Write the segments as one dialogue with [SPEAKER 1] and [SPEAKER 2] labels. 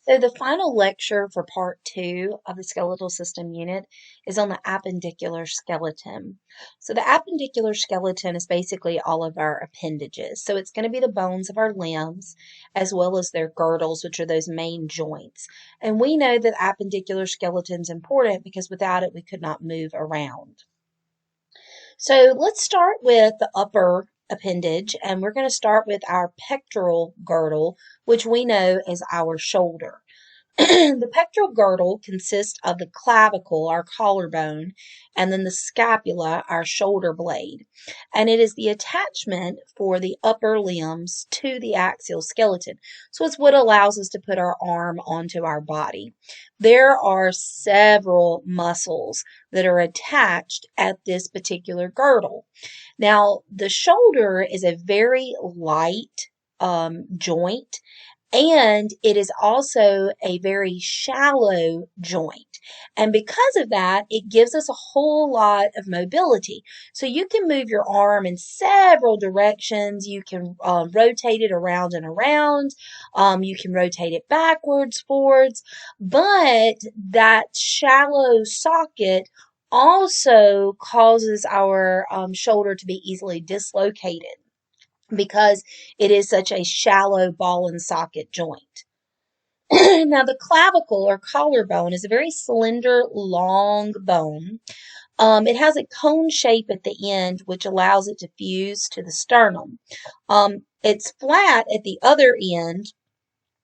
[SPEAKER 1] So the final lecture for part two of the skeletal system unit is on the appendicular skeleton. So the appendicular skeleton is basically all of our appendages. So it's going to be the bones of our limbs as well as their girdles, which are those main joints. And we know that appendicular skeleton is important because without it we could not move around. So let's start with the upper appendage, and we're going to start with our pectoral girdle, which we know is our shoulder. The pectoral girdle consists of the clavicle, our collarbone, and then the scapula, our shoulder blade. And it is the attachment for the upper limbs to the axial skeleton. So it's what allows us to put our arm onto our body. There are several muscles that are attached at this particular girdle. Now, the shoulder is a very light joint, and it is also a very shallow joint. And because of that, it gives us a whole lot of mobility. So you can move your arm in several directions. You can rotate it around and around. You can rotate it backwards, forwards. But that shallow socket also causes our shoulder to be easily dislocated, because it is such a shallow ball and socket joint. Now, the clavicle or collarbone is a very slender, long bone. It has a cone shape at the end, which allows it to fuse to the sternum. It's flat at the other end,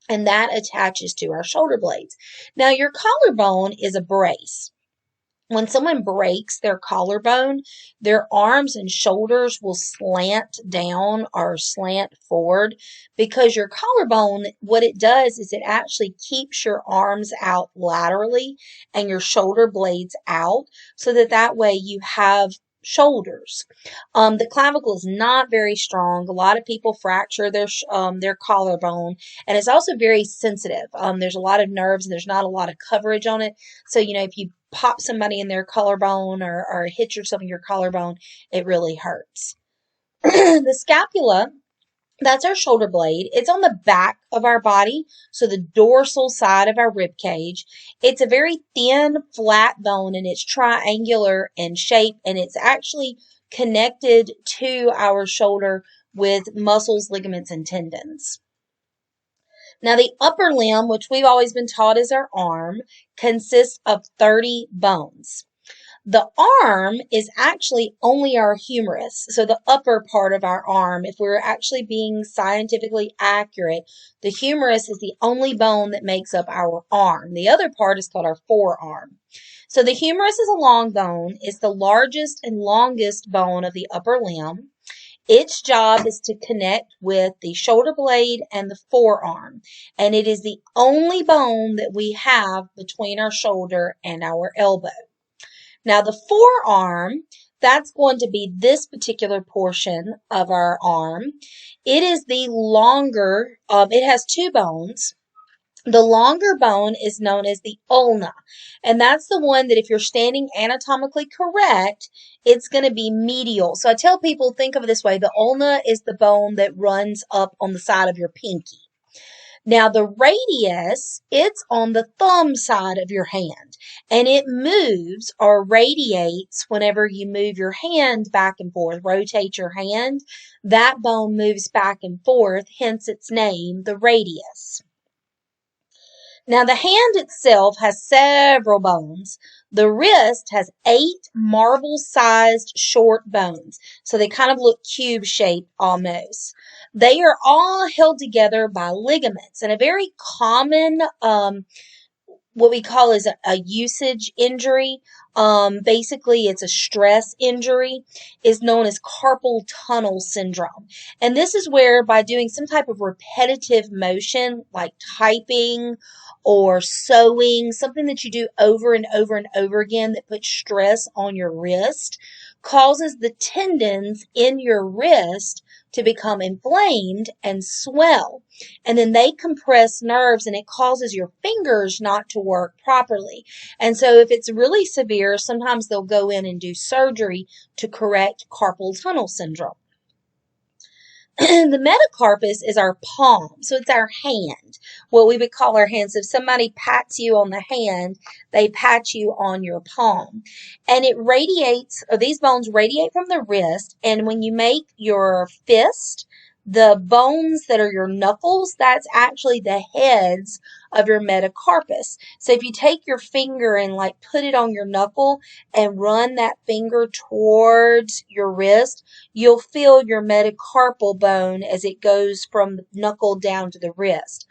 [SPEAKER 1] and that attaches to our shoulder blades. Now, your collarbone is a brace. When someone breaks their collarbone, their arms and shoulders will slant down or slant forward, because your collarbone, what it does is it actually keeps your arms out laterally and your shoulder blades out, so that way you have shoulders. The clavicle is not very strong. A lot of people fracture their collarbone, and it's also very sensitive. There's a lot of nerves and there's not a lot of coverage on it. So, if you pop somebody in their collarbone or hit yourself in your collarbone, it really hurts. The scapula, that's our shoulder blade. It's on the back of our body, so the dorsal side of our rib cage. It's a very thin, flat bone, and it's triangular in shape, and it's actually connected to our shoulder with muscles, ligaments, and tendons. Now, the upper limb, which we've always been taught is our arm, consists of 30 bones. The arm is actually only our humerus, so the upper part of our arm. If we're actually being scientifically accurate, the humerus is the only bone that makes up our arm. The other part is called our forearm. So the humerus is a long bone. It's the largest and longest bone of the upper limb. Its job is to connect with the shoulder blade and the forearm, and it is the only bone that we have between our shoulder and our elbow. Now, the forearm, that's going to be this particular portion of our arm. It is the longer, it has two bones. The longer bone is known as the ulna, and that's the one that if you're standing anatomically correct, it's going to be medial. So I tell people, think of it this way: the ulna is the bone that runs up on the side of your pinky. Now, the radius, it's on the thumb side of your hand, and it moves or radiates whenever you move your hand back and forth, rotate your hand. That bone moves back and forth, hence its name, the radius. Now, the hand itself has several bones. The wrist has 8 marble-sized short bones, so they kind of look cube-shaped almost. They are all held together by ligaments, and a very common what we call is a usage injury, basically it's a stress injury, is known as carpal tunnel syndrome. And this is where, by doing some type of repetitive motion like typing or sewing, something that you do over and over and over again that puts stress on your wrist, causes the tendons in your wrist to become inflamed and swell. And then they compress nerves, and it causes your fingers not to work properly. And so if it's really severe, sometimes they'll go in and do surgery to correct carpal tunnel syndrome. The metacarpus is our palm, so it's our hand, what we would call our hand. So if somebody pats you on the hand, they pat you on your palm. And it radiates, or these bones radiate from the wrist, and when you make your fist, the bones that are your knuckles, that's actually the heads of your metacarpus. So if you take your finger and like put it on your knuckle and run that finger towards your wrist, you'll feel your metacarpal bone as it goes from the knuckle down to the wrist.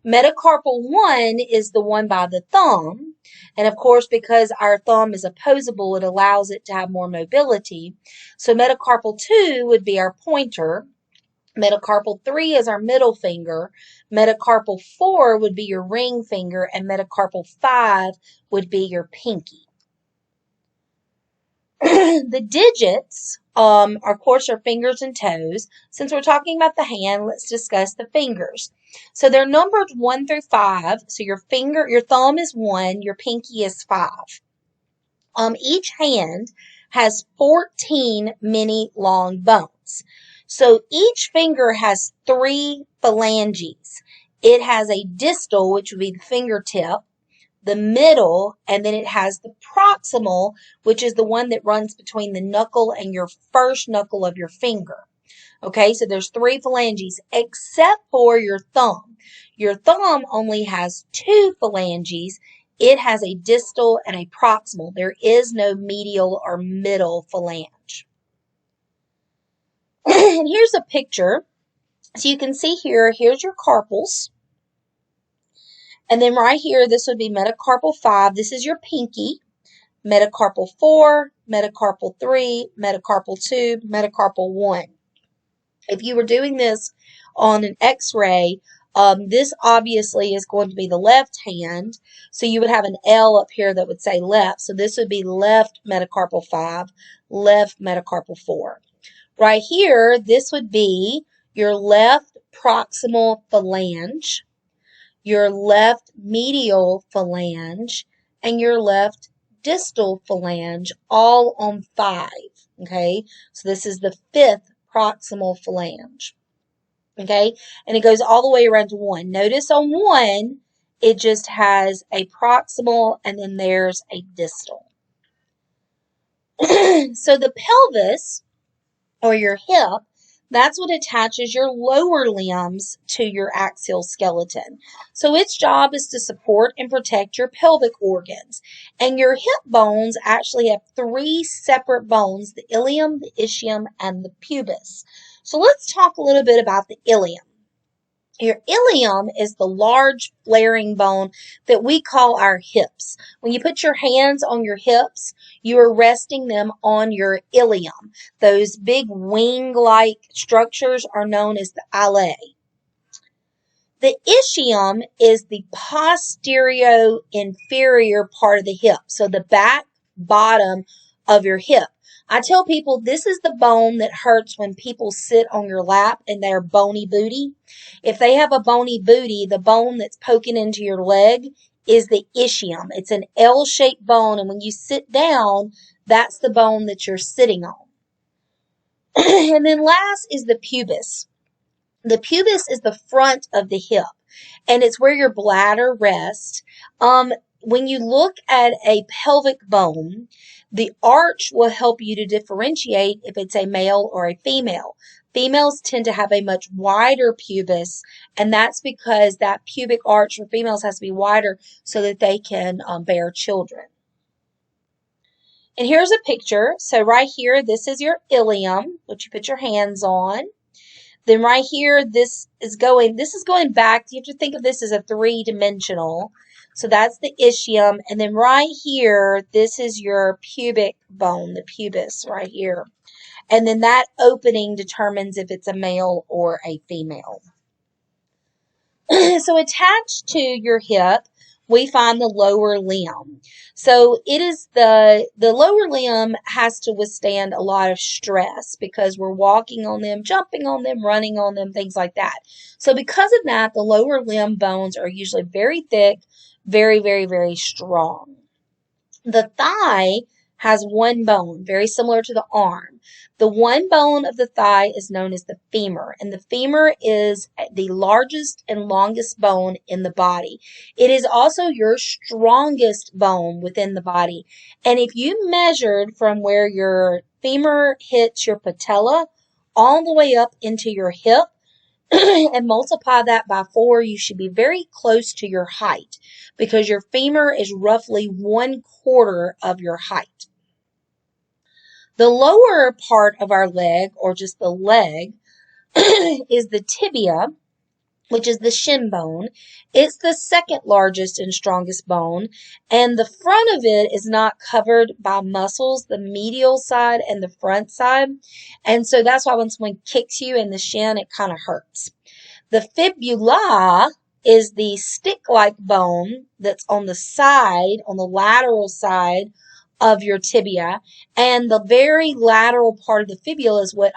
[SPEAKER 1] Metacarpal 1 is the one by the thumb. And of course, because our thumb is opposable, it allows it to have more mobility. So metacarpal 2 would be our pointer. Metacarpal 3 is our middle finger. Metacarpal 4 would be your ring finger. And metacarpal 5 would be your pinky. The digits, of course, are fingers and toes. Since we're talking about the hand, let's discuss the fingers. So they're numbered 1 through 5. So your thumb is 1, your pinky is 5. Each hand has 14 mini long bones. So each finger has 3 phalanges. It has a distal, which would be the fingertip, the middle, and then it has the proximal, which is the one that runs between the knuckle and your first knuckle of your finger. Okay, so there's 3 phalanges, except for your thumb. Your thumb only has 2 phalanges. It has a distal and a proximal. There is no medial or middle phalange. And here's a picture. So you can see here's your carpals. And then right here, this would be metacarpal 5. This is your pinky. Metacarpal 4, metacarpal 3, metacarpal 2, metacarpal 1. If you were doing this on an x-ray, this obviously is going to be the left hand. So you would have an L up here that would say left. So this would be left metacarpal 5, left metacarpal 4. Right here, this would be your left proximal phalange, your left medial phalange, and your left distal phalange, all on 5. Okay, so this is the 5th proximal phalange. Okay, and it goes all the way around to 1. Notice on 1, it just has a proximal and then there's a distal. So the pelvis, or your hip, that's what attaches your lower limbs to your axial skeleton. So its job is to support and protect your pelvic organs. And your hip bones actually have 3 separate bones, the ilium, the ischium, and the pubis. So let's talk a little bit about the ilium. Your ilium is the large flaring bone that we call our hips. When you put your hands on your hips, you are resting them on your ilium. Those big wing-like structures are known as the alae. The ischium is the posterior inferior part of the hip, so the back bottom of your hip. I tell people this is the bone that hurts when people sit on your lap and they're bony booty. If they have a bony booty, the bone that's poking into your leg is the ischium. It's an L-shaped bone, and when you sit down, that's the bone that you're sitting on. And then last is the pubis. The pubis is the front of the hip, and it's where your bladder rests. When you look at a pelvic bone, the arch will help you to differentiate if it's a male or a female. Females tend to have a much wider pubis, and that's because that pubic arch for females has to be wider so that they can bear children. And here's a picture. So right here, this is your ilium, which you put your hands on. Then right here, this is going back. You have to think of this as a 3-dimensional. So that's the ischium. And then right here, this is your pubic bone, the pubis right here. And then that opening determines if it's a male or a female. So attached to your hip, we find the lower limb. So it is the lower limb has to withstand a lot of stress because we're walking on them, jumping on them, running on them, things like that. So because of that, the lower limb bones are usually very thick, very, very, very strong. The thigh has one bone, very similar to the arm. The one bone of the thigh is known as the femur, and the femur is the largest and longest bone in the body. It is also your strongest bone within the body. And if you measured from where your femur hits your patella all the way up into your hip, and multiply that by 4, you should be very close to your height because your femur is roughly 1/4 of your height. The lower part of our leg, or just the leg, is the tibia, which is the shin bone. It's the second largest and strongest bone, and the front of it is not covered by muscles, the medial side and the front side. And so that's why when someone kicks you in the shin, it kind of hurts. The fibula is the stick-like bone that's on the side, on the lateral side of your tibia, and the very lateral part of the fibula is what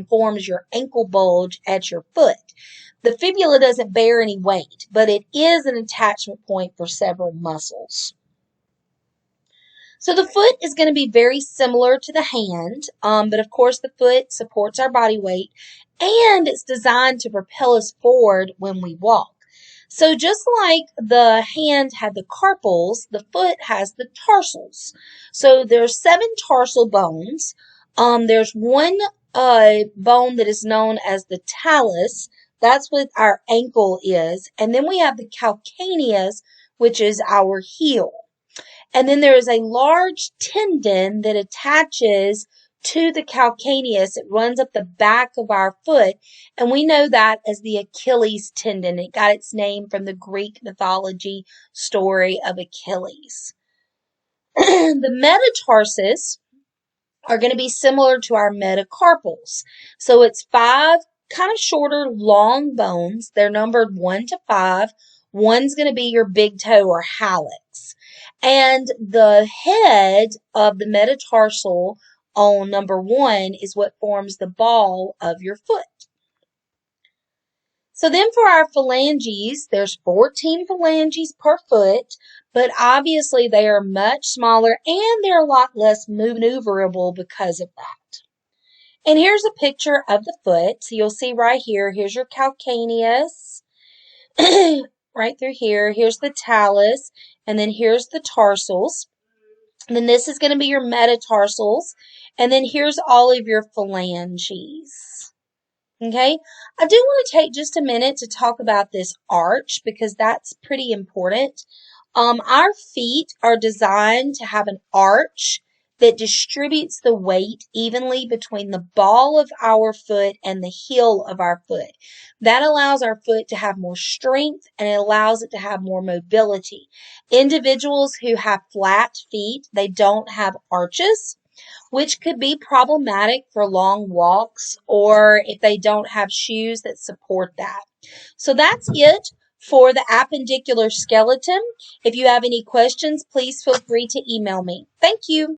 [SPEAKER 1] forms your ankle bulge at your foot. The fibula doesn't bear any weight, but it is an attachment point for several muscles. So the foot is going to be very similar to the hand, but of course the foot supports our body weight, and it's designed to propel us forward when we walk. So just like the hand had the carpals, the foot has the tarsals. So there's 7 tarsal bones. There's one bone that is known as the talus. That's what our ankle is. And then we have the calcaneus, which is our heel. And then there is a large tendon that attaches to the calcaneus. It runs up the back of our foot, and we know that as the Achilles tendon. It got its name from the Greek mythology story of Achilles. The metatarsus are going to be similar to our metacarpals. So it's 5 kind of shorter, long bones. They're numbered 1 to 5. One's going to be your big toe or hallux. And the head of the metatarsal on number 1 is what forms the ball of your foot. So then for our phalanges, there's 14 phalanges per foot, but obviously they are much smaller and they're a lot less maneuverable because of that. And here's a picture of the foot. So you'll see right here, here's your calcaneus, right through here. Here's the talus, and then here's the tarsals. And then this is going to be your metatarsals, and then here's all of your phalanges. Okay, I do want to take just a minute to talk about this arch because that's pretty important. Our feet are designed to have an arch that distributes the weight evenly between the ball of our foot and the heel of our foot. That allows our foot to have more strength and it allows it to have more mobility. Individuals who have flat feet, they don't have arches, which could be problematic for long walks or if they don't have shoes that support that. So that's it for the appendicular skeleton. If you have any questions, please feel free to email me. Thank you.